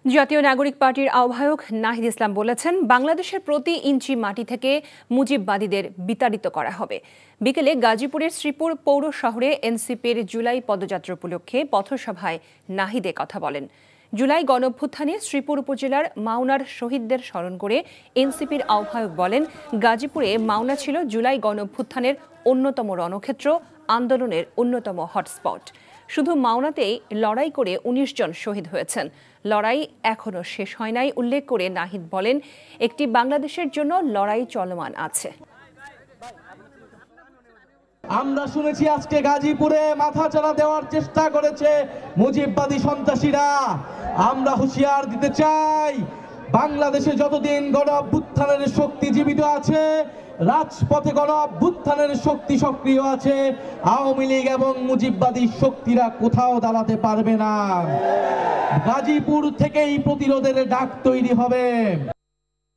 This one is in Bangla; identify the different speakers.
Speaker 1: জাতীয় নাগরিক পার্টির আহ্বায়ক নাহিদ ইসলাম বলেছেন, বাংলাদেশের প্রতি ইঞ্চি মাটি থেকে মুজিববাদীদের বিতাড়িত করা হবে। বিকেলে গাজীপুরের শ্রীপুর পৌর শহরে এনসিপির জুলাই পদযাত্রা উপলক্ষে পথসভায় নাহিদ এ কথা বলেন। জুলাই গণঅভ্যুত্থানে শ্রীপুর উপজেলার মাওনার শহীদদের স্মরণ করে এনসিপির আহ্বায়ক বলেন, গাজীপুরে মাওনা ছিল জুলাই গণঅভ্যুত্থানের অন্যতম রণক্ষেত্র, আন্দোলনের অন্যতম হটস্পট। শুধু মাওনাতেই লড়াই করে ১৯ জন শহীদ হয়েছেন। লড়াই এখনো শেষ হয় নাই উল্লেখ করে নাহিদ বলেন, একটি বাংলাদেশের জন্য লড়াই চলমান আছে।
Speaker 2: আমরা শুনেছি আজকে গাজীপুরে মাথাচাড়া দেওয়ার চেষ্টা করেছে মুজিববাদী সন্ত্রাসীরা। আমরা হুঁশিয়ার দিতে চাই, বাংলাদেশে যতদিন গণঅভ্যুত্থানের শক্তি জীবিত আছে, রাজপথে গণঅভ্যুত্থানের শক্তি সক্রিয় আছে, আওয়ামী লীগ এবং মুজিববাদী শক্তিরা কোথাও দাঁড়াতে পারবে না। গাজীপুর থেকেই প্রতিরোধের ডাক তৈরি হবে।